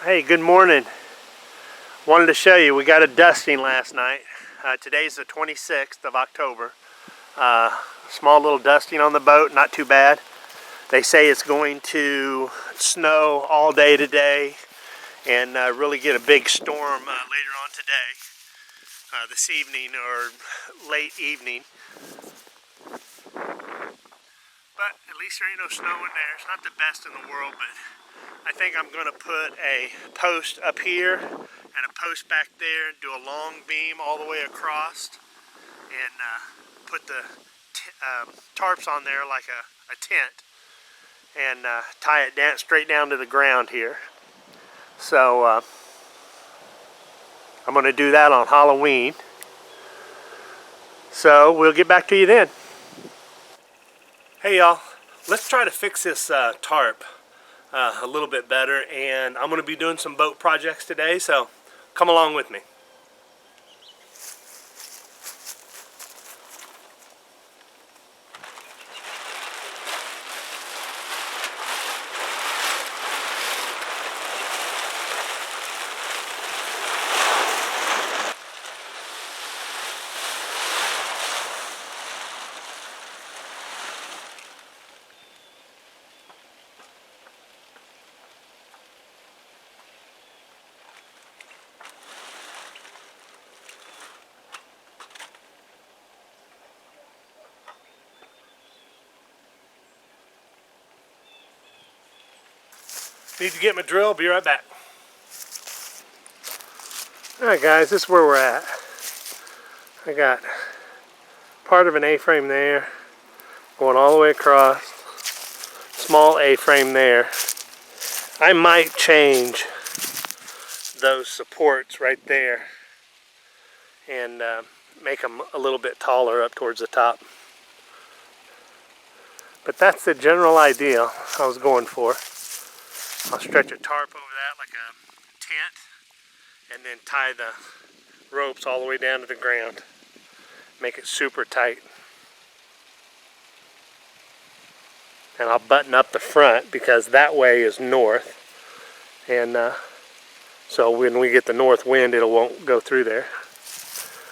Hey, good morning. Wanted to show you, we got a dusting last night. Today's the 26th of October. Small little dusting on the boat, not too bad. They say it's going to snow all day today and really get a big storm later on today, this evening or late evening. But at least there ain't no snow in there. It's not the best in the world, but I think I'm going to put a post up here and a post back there and do a long beam all the way across and put the tarps on there like a tent and tie it down straight down to the ground here. So I'm going to do that on Halloween. So we'll get back to you then. Hey y'all, let's try to fix this tarp a little bit better, and I'm going to be doing some boat projects today, so come along with me. Need to get my drill, be right back. Alright guys, this is where we're at. I got part of an A-frame there, going all the way across. Small A-frame there. I might change those supports right there and make them a little bit taller up towards the top. But that's the general idea I was going for. I'll stretch a tarp over that like a tent and then tie the ropes all the way down to the ground. Make it super tight. And I'll button up the front because that way is north. And so when we get the north wind, it won't go through there.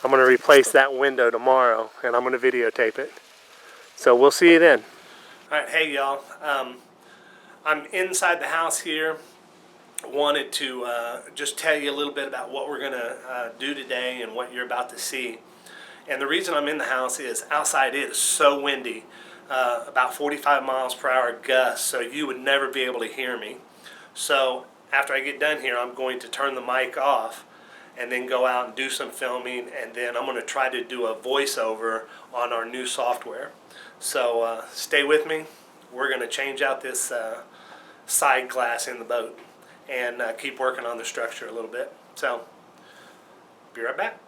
I'm going to replace that window tomorrow and I'm going to videotape it. So we'll see you then. Alright, hey y'all. I'm inside the house here. Wanted to just tell you a little bit about what we're going to do today and what you're about to see. And the reason I'm in the house is outside it is so windy, about 45 miles per hour gusts, so you would never be able to hear me. So after I get done here, I'm going to turn the mic off and then go out and do some filming, and then I'm going to try to do a voiceover on our new software. So stay with me. We're going to change out this side glass in the boat and keep working on the structure a little bit. So, be right back.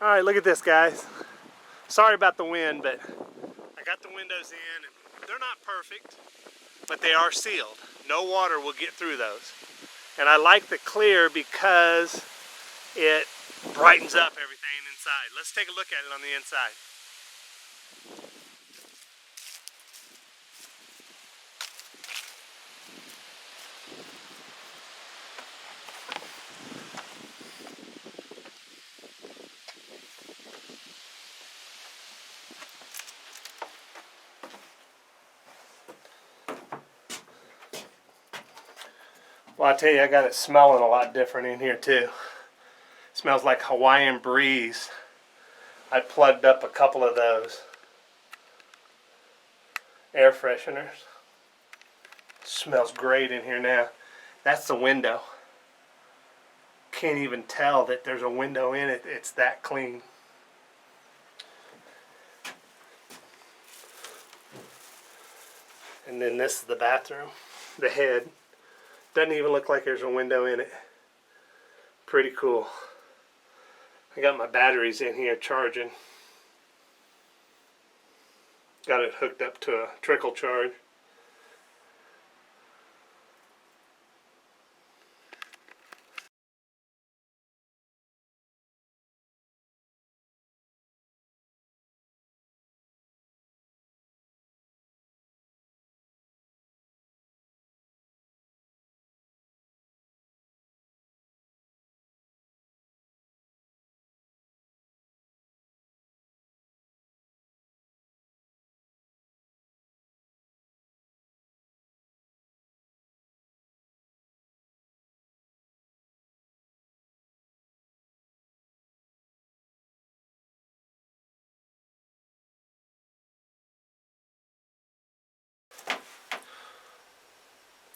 All right, look at this, guys. Sorry about the wind, but I got the windows in, and they're not perfect, but they are sealed. No water will get through those. And I like the clear because it brightens up everything inside. Let's take a look at it on the inside. Well, I tell you, I got it smelling a lot different in here too. It smells like Hawaiian breeze. I plugged up a couple of those air fresheners. Smells great in here now. That's the window. Can't even tell that there's a window in it. It's that clean. And then this is the bathroom. The head. Doesn't even look like there's a window in it. Pretty cool. I got my batteries in here charging. Got it hooked up to a trickle charge.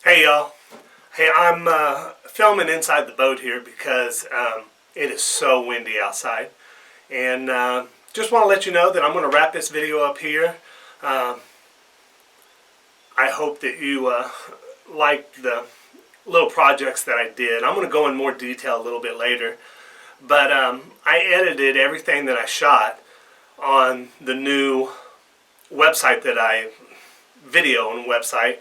Hey y'all. Hey, I'm filming inside the boat here because it is so windy outside. And just want to let you know that I'm going to wrap this video up here. I hope that you liked the little projects that I did. I'm going to go in more detail a little bit later. But I edited everything that I shot on the new website that video on website.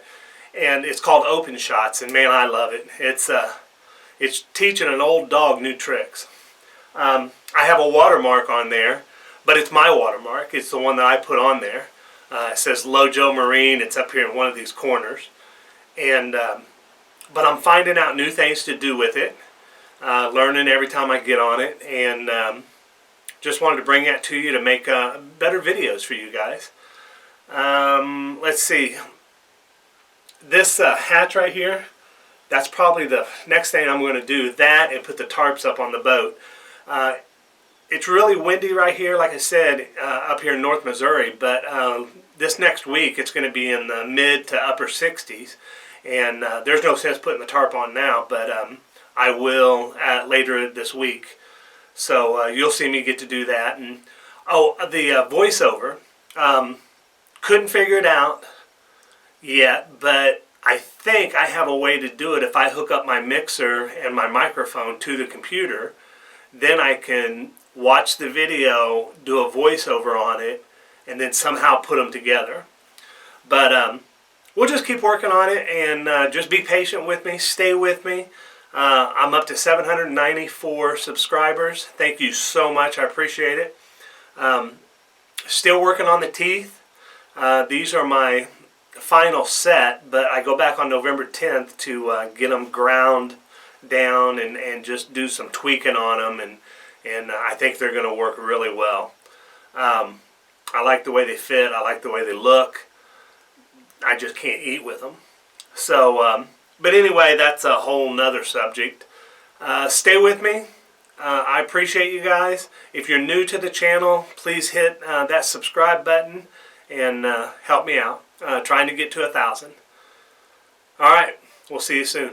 And it's called Open Shots, and man, I love it. It's teaching an old dog new tricks. I have a watermark on there, but it's my watermark. It's the one that I put on there. It says Lojo Marine. It's up here in one of these corners. And but I'm finding out new things to do with it, learning every time I get on it, and just wanted to bring that to you to make better videos for you guys. Let's see. This hatch right here, that's probably the next thing I'm going to do. That and put the tarps up on the boat. It's really windy right here, like I said, up here in North Missouri. But this next week, it's going to be in the mid to upper 60s. And there's no sense putting the tarp on now, but I will later this week. So you'll see me get to do that. And oh, the voiceover, couldn't figure it out yet, but I think I have a way to do it. If I hook up my mixer and my microphone to the computer, then I can watch the video, do a voiceover on it, and then somehow put them together. But we'll just keep working on it, and just be patient with me, stay with me. I'm up to 794 subscribers. Thank you so much, I appreciate it. Still working on the teeth. These are my final set, but I go back on November 10th to get them ground down and just do some tweaking on them, and I think they're going to work really well. I like the way they fit. I like the way they look. I just can't eat with them. So, but anyway, that's a whole nother subject. Stay with me. I appreciate you guys. If you're new to the channel, please hit that subscribe button and help me out. Trying to get to 1,000. Alright, we'll see you soon.